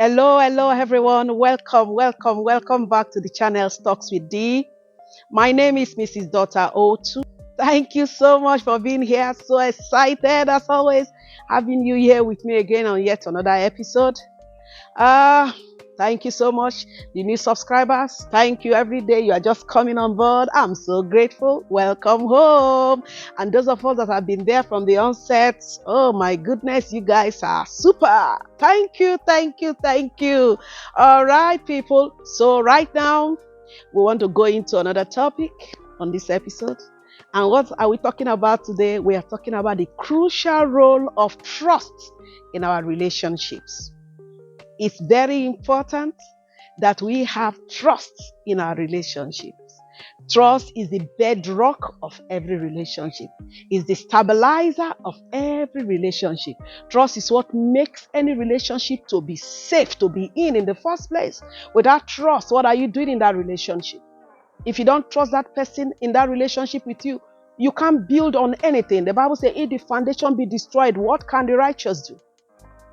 Hello everyone. Welcome back to the channel Talks with D. My name is Mrs. Daughter O2. Thank you so much for being here. So excited as always having you here with me again on yet another episode. Uh, Thank you so much. The new subscribers, thank you every day. You are just coming on board. I'm so grateful. Welcome home. And those of us that have been there from the onset, oh my goodness, you guys are super. Thank you. All right, people. So right now, we want to go into another topic on this episode. And what are we talking about today? We are talking about the crucial role of trust in our relationships. It's very important that we have trust in our relationships. Trust is the bedrock of every relationship. It's the stabilizer of every relationship. Trust is what makes any relationship to be safe to be in the first place. Without trust, what are you doing in that relationship? If you don't trust that person in that relationship with you, you can't build on anything. The Bible says, if the foundation be destroyed, what can the righteous do?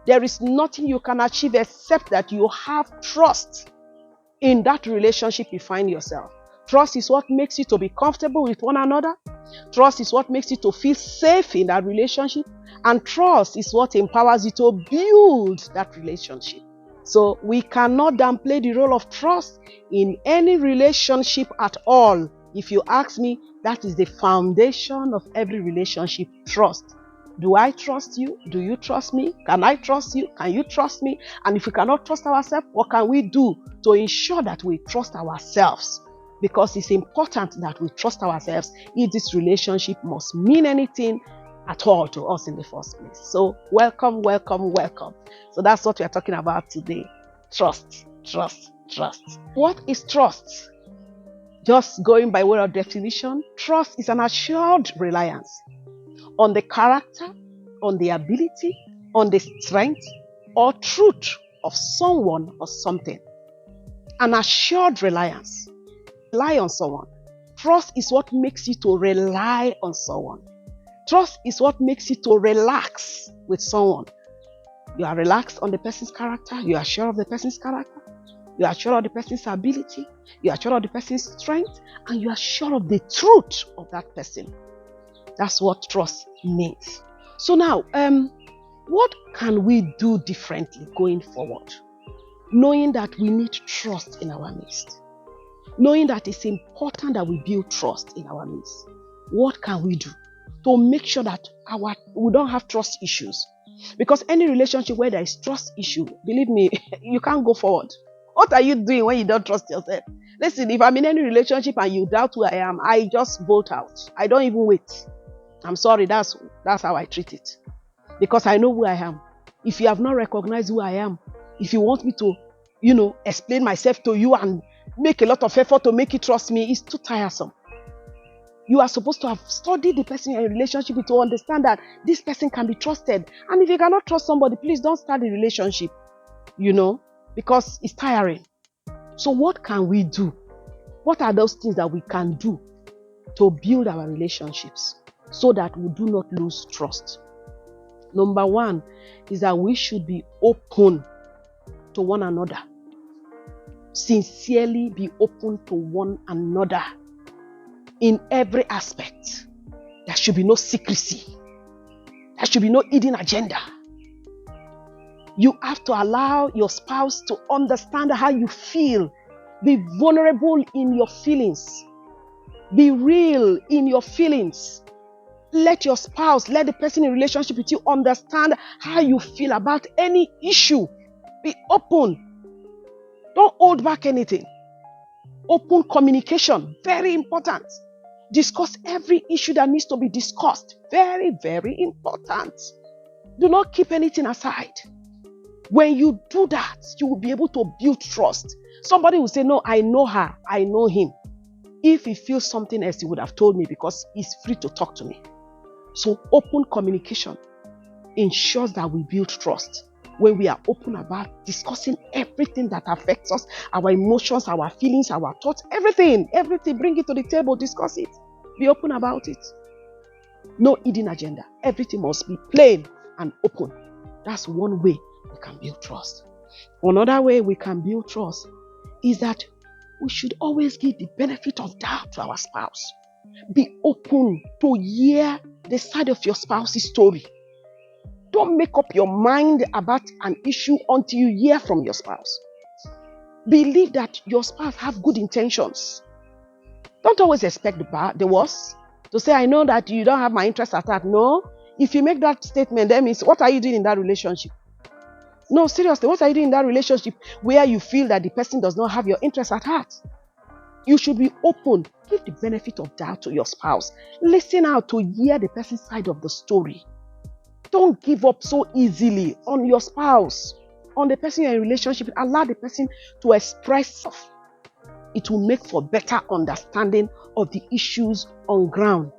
There is nothing you can achieve except that you have trust in that relationship you find yourself. Trust is what makes you to be comfortable with one another. Trust is what makes you to feel safe in that relationship. And trust is what empowers you to build that relationship. So we cannot downplay the role of trust in any relationship at all. If you ask me, that is the foundation of every relationship, trust. Do I trust you? Do you trust me? Can I trust you? Can you trust me? And if we cannot trust ourselves, what can we do to ensure that we trust ourselves? Because it's important that we trust ourselves if this relationship must mean anything at all to us in the first place. So welcome. So that's what we are talking about today. Trust. What is trust? Just going by way of definition, trust is an assured reliance on the character, on the ability, on the strength or truth of someone or something. An assured reliance. Rely on someone. Trust is what makes you to rely on someone. Trust is what makes you to relax with someone. You are relaxed on the person's character. You are sure of the person's character. You are sure of the person's ability. You are sure of the person's strength. And you are sure of the truth of that person. That's what trust means. So now, what can we do differently going forward? Knowing that we need trust in our midst. Knowing that it's important that we build trust in our midst. What can we do to make sure that we don't have trust issues? Because any relationship where there is trust issue, believe me, you can't go forward. What are you doing when you don't trust yourself? Listen, if I'm in any relationship and you doubt who I am, I just bolt out. I don't even wait. I'm sorry, that's how I treat it. Because I know who I am. If you have not recognized who I am, if you want me to, explain myself to you and make a lot of effort to make you trust me, it's too tiresome. You are supposed to have studied the person you're in a relationship with to understand that this person can be trusted. And if you cannot trust somebody, please don't start the relationship, because it's tiring. So what can we do? What are those things that we can do to build our relationships so that we do not lose trust? Number one is that we should be open to one another. Sincerely be open to one another in every aspect. There should be no secrecy. There should be no hidden agenda. You have to allow your spouse to understand how you feel. Be vulnerable in your feelings. Be real in your feelings. Let your spouse, let the person in relationship with you understand how you feel about any issue. Be open. Don't hold back anything. Open communication, very important. Discuss every issue that needs to be discussed. Very, very important. Do not keep anything aside. When you do that, you will be able to build trust. Somebody will say, no, I know her, I know him. If he feels something else, he would have told me because he's free to talk to me. So open communication ensures that we build trust. When we are open about discussing everything that affects us, our emotions, our feelings, our thoughts, everything, bring it to the table, discuss it. Be open about it. No hidden agenda. Everything must be plain and open. That's one way we can build trust. Another way we can build trust is that we should always give the benefit of doubt to our spouse. Be open to hear the side of your spouse's story. Don't make up your mind about an issue until you hear from your spouse. Believe that your spouse have good intentions. Don't always expect the worst. To say, I know that you don't have my interest at heart. No. If you make that statement, that means, what are you doing in that relationship? No, seriously, what are you doing in that relationship where you feel that the person does not have your interest at heart? You should be open. Give the benefit of doubt to your spouse. Listen out to hear the person's side of the story. Don't give up so easily on your spouse, on the person you're in a relationship. Allow the person to express. It will make for better understanding of the issues on ground.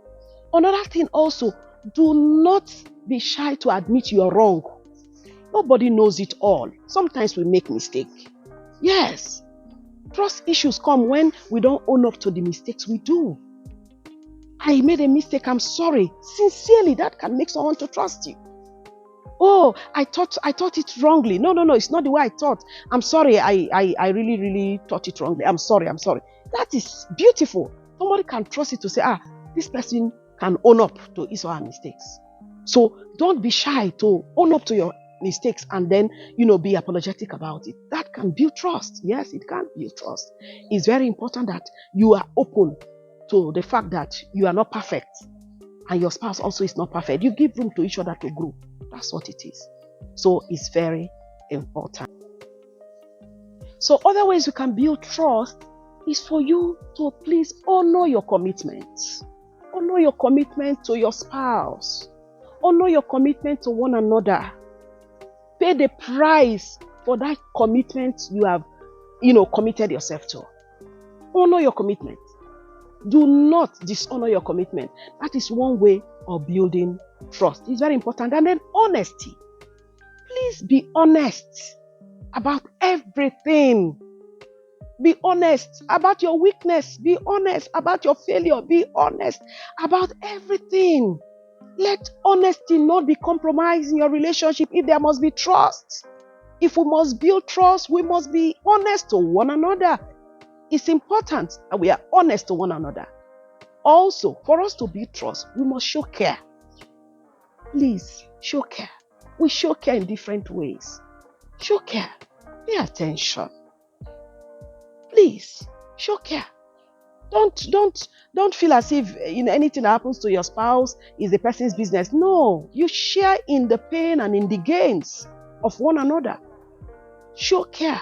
Another thing also, do not be shy to admit you're wrong. Nobody knows it all. Sometimes we make mistakes. Yes. Trust issues come when we don't own up to the mistakes we do. I made a mistake, I'm sorry. Sincerely, that can make someone to trust you. Oh, I thought it wrongly. No, it's not the way I thought. I'm sorry, I really thought it wrongly. I'm sorry. That is beautiful. Somebody can trust it to say, this person can own up to his or her mistakes. So don't be shy to own up to your mistakes and then, be apologetic about it. That can build trust. Yes, it can build trust. It's very important that you are open to the fact that you are not perfect and your spouse also is not perfect. You give room to each other to grow. That's what it is. So it's very important. So other ways you can build trust is for you to please honor your commitments. Honor your commitment to your spouse. Honor your commitment to one another. Pay the price for that commitment you have, committed yourself to. Honor your commitment. Do not dishonor your commitment. That is one way of building trust. It's very important. And then honesty. Please be honest about everything. Be honest about your weakness. Be honest about your failure. Be honest about everything. Let honesty not be compromised in your relationship if there must be trust. If we must build trust, we must be honest to one another. It's important that we are honest to one another. Also, for us to build trust, we must show care. Please, show care. We show care in different ways. Show care. Pay attention. Please, show care. Don't feel as if anything that happens to your spouse is the person's business. No, you share in the pain and in the gains of one another. Show care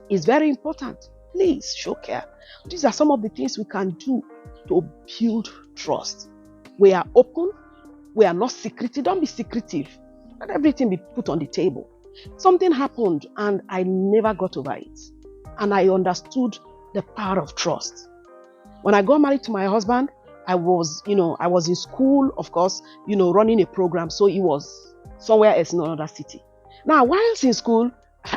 is very important. Please show care. These are some of the things we can do to build trust. We are open. We are not secretive. Don't be secretive. Let everything be put on the table. Something happened and I never got over it. And I understood the power of trust. When I got married to my husband, I was in school, of course, running a program. So it was somewhere else in another city. Now, whilst in school,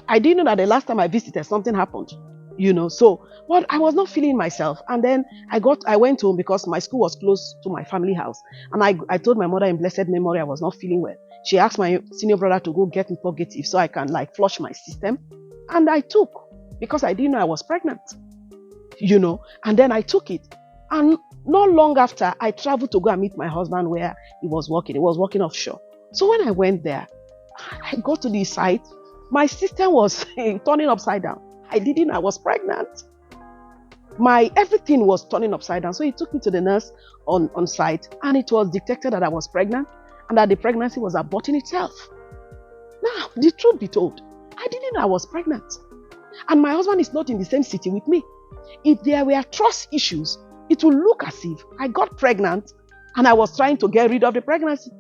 I didn't know that the last time I visited, something happened. But I was not feeling myself. And then I went home because my school was close to my family house. And I told my mother in blessed memory I was not feeling well. She asked my senior brother to go get me purgative so I can flush my system. And I took, because I didn't know I was pregnant. And then I took it. And not long after, I traveled to go and meet my husband where he was working. He was working offshore. So when I went there, I got to the site. My system was turning upside down. I didn't know I was pregnant. Everything was turning upside down. So he took me to the nurse on site, and it was detected that I was pregnant and that the pregnancy was aborting itself. Now, the truth be told, I didn't know I was pregnant. And my husband is not in the same city with me. If there were trust issues, it would look as if I got pregnant and I was trying to get rid of the pregnancy.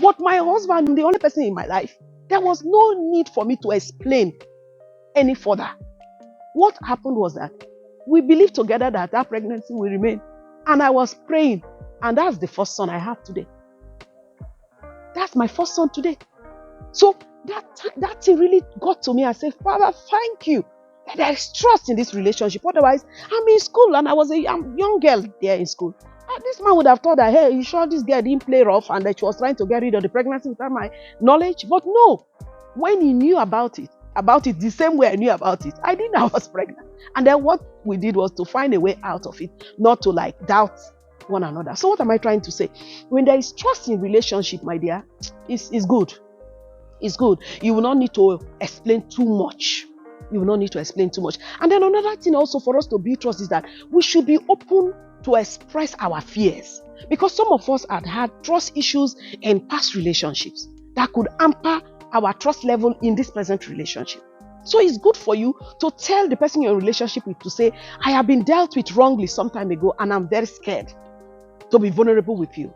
But my husband, the only person in my life, there was no need for me to explain any further. What happened was that we believed together that pregnancy will remain. And I was praying. And that's the first son I have today. That's my first son today. So that thing really got to me. I said, Father, thank you that there is trust in this relationship. Otherwise, I'm in school and I was a young girl there in school. And this man would have thought that, hey, you sure this girl didn't play rough and that she was trying to get rid of the pregnancy without my knowledge? But no, When he knew about it the same way I knew about it, I didn't know I was pregnant. And then what we did was to find a way out of it, not to like doubt one another. So what am I trying to say? When there is trust in relationship, my dear, it's good. It's good. You will not need to explain too much. You will not need to explain too much. And then another thing also for us to build trust is that we should be open to express our fears. Because some of us had trust issues in past relationships that could hamper our trust level in this present relationship. So it's good for you to tell the person you're in a relationship with to say, I have been dealt with wrongly some time ago and I'm very scared to be vulnerable with you.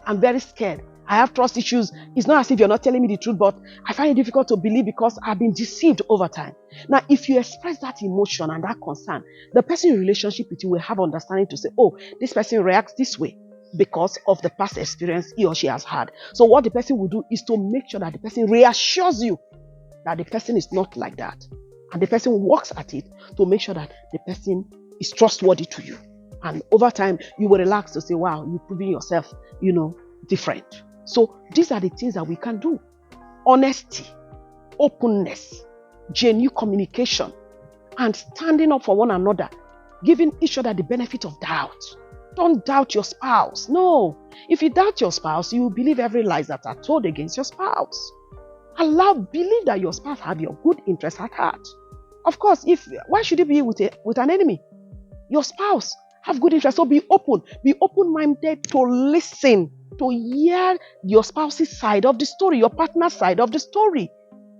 I'm very scared. I have trust issues. It's not as if you're not telling me the truth, but I find it difficult to believe because I've been deceived over time. Now, if you express that emotion and that concern, the person in relationship with you will have understanding to say, oh, this person reacts this way because of the past experience he or she has had. So what the person will do is to make sure that the person reassures you that the person is not like that. And the person works at it to make sure that the person is trustworthy to you. And over time, you will relax to say, wow, you're proving yourself, different. So these are the things that we can do. Honesty, openness, genuine communication, and standing up for one another, giving each other the benefit of doubt. Don't doubt your spouse. No. If you doubt your spouse, you will believe every lie that are told against your spouse. Believe that your spouse have your good interest at heart. Of course, why should you be with an enemy? Your spouse have good interest. So be open-minded to listen, to hear your spouse's side of the story, your partner's side of the story.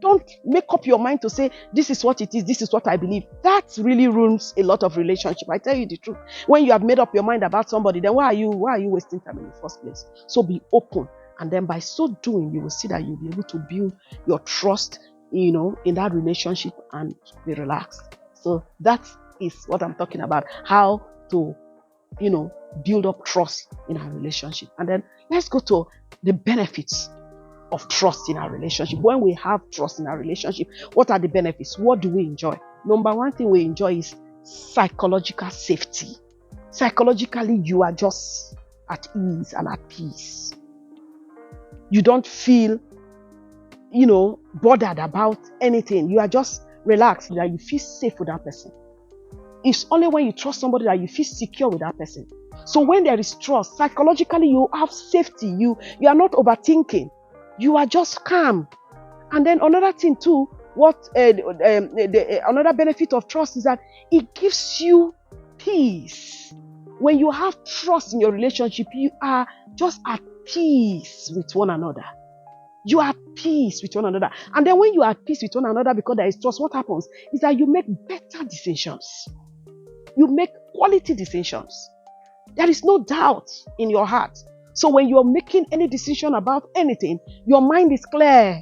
Don't make up your mind to say, this is what it is, this is what I believe. That really ruins a lot of relationship. I tell you the truth. When you have made up your mind about somebody, then why are you wasting time in the first place? So be open. And then by so doing, you will see that you'll be able to build your trust, in that relationship and be relaxed. So that is what I'm talking about. How to, build up trust in our relationship. And then let's go to the benefits of trust in our relationship. When we have trust in our relationship, what are the benefits? What do we enjoy? Number one thing we enjoy is psychological safety. Psychologically, you are just at ease and at peace. You don't feel, bothered about anything. You are just relaxed, that you feel safe with that person. It's only when you trust somebody that you feel secure with that person. So when there is trust, psychologically you have safety. You are not overthinking. You are just calm. And then another thing too, another benefit of trust is that it gives you peace. When you have trust in your relationship, you are just at peace with one another. You are at peace with one another. And then when you are at peace with one another because there is trust, what happens is that you make better decisions. You make quality decisions. There is no doubt in your heart. So when you're making any decision about anything, your mind is clear.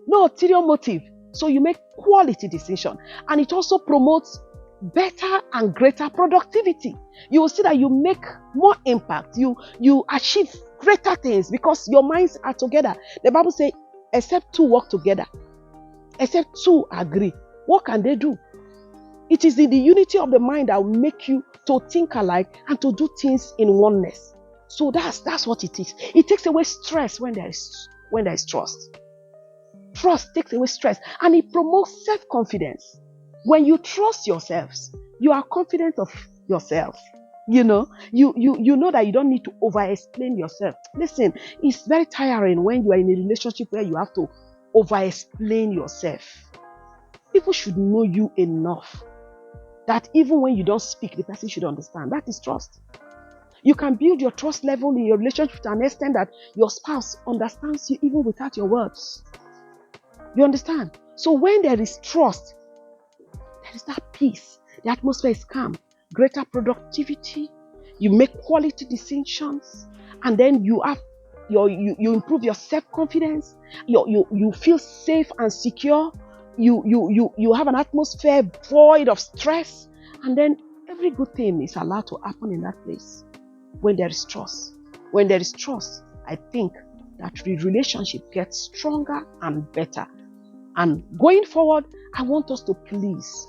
No ulterior motive. So you make quality decision. And it also promotes better and greater productivity. You will see that you make more impact. You achieve greater things because your minds are together. The Bible says, except two work together, except two agree, what can they do? It is in the unity of the mind that will make you to think alike and to do things in oneness. So that's what it is. It takes away stress when there is trust. Trust takes away stress and it promotes self-confidence. When you trust yourselves, you are confident of yourself. You know that you don't need to over-explain yourself. Listen, it's very tiring when you are in a relationship where you have to over-explain yourself. People should know you enough that even when you don't speak, the person should understand. That is trust. You can build your trust level in your relationship to an extent that your spouse understands you even without your words. You understand? So when there is trust, there is that peace. The atmosphere is calm. Greater productivity. You make quality decisions. And then you improve your self-confidence. You feel safe and secure. You have an atmosphere void of stress. And then every good thing is allowed to happen in that place. When there is trust. When there is trust, I think that the relationship gets stronger and better. And going forward, I want us to please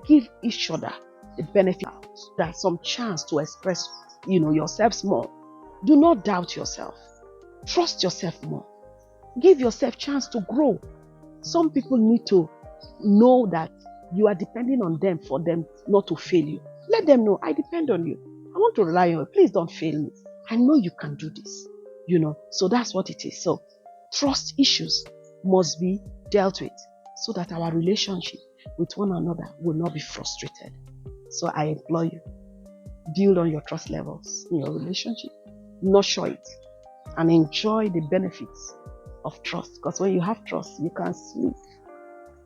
give each other the benefit. There's some chance to express, yourselves more. Do not doubt yourself. Trust yourself more. Give yourself chance to grow. Some people need to know that you are depending on them for them not to fail you. Let them know, I depend on you. I want to rely on you. Please don't fail me. I know you can do this. So that's what it is. So trust issues must be dealt with so that our relationship with one another will not be frustrated. So I implore you, build on your trust levels in your relationship, nurture it, and enjoy the benefits of trust. Because when you have trust, you can sleep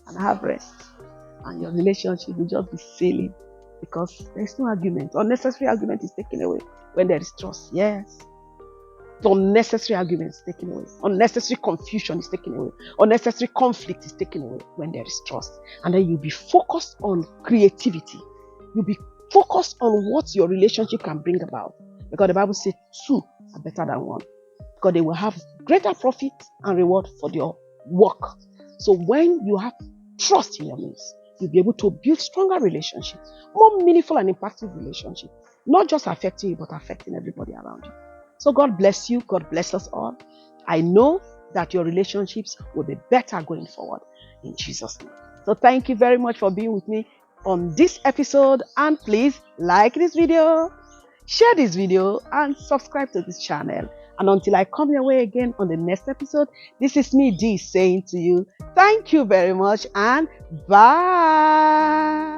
and have rest, and your relationship will just be sailing because there's no argument. Unnecessary argument is taken away when there is trust. Yes. Unnecessary arguments taken away. Unnecessary confusion is taken away. Unnecessary conflict is taken away when there is trust. And then you'll be focused on creativity. You'll be focused on what your relationship can bring about. Because the Bible says 2 are better than 1. Because they will have greater profit and reward for your work. So when you have trust in your midst, you'll be able to build stronger relationships, more meaningful and impactful relationships, not just affecting you, but affecting everybody around you. So God bless you. God bless us all. I know that your relationships will be better going forward in Jesus' name. So thank you very much for being with me on this episode. And please like this video, share this video, and subscribe to this channel. And until I come your way again on the next episode, this is me, Dee, saying to you, thank you very much and bye.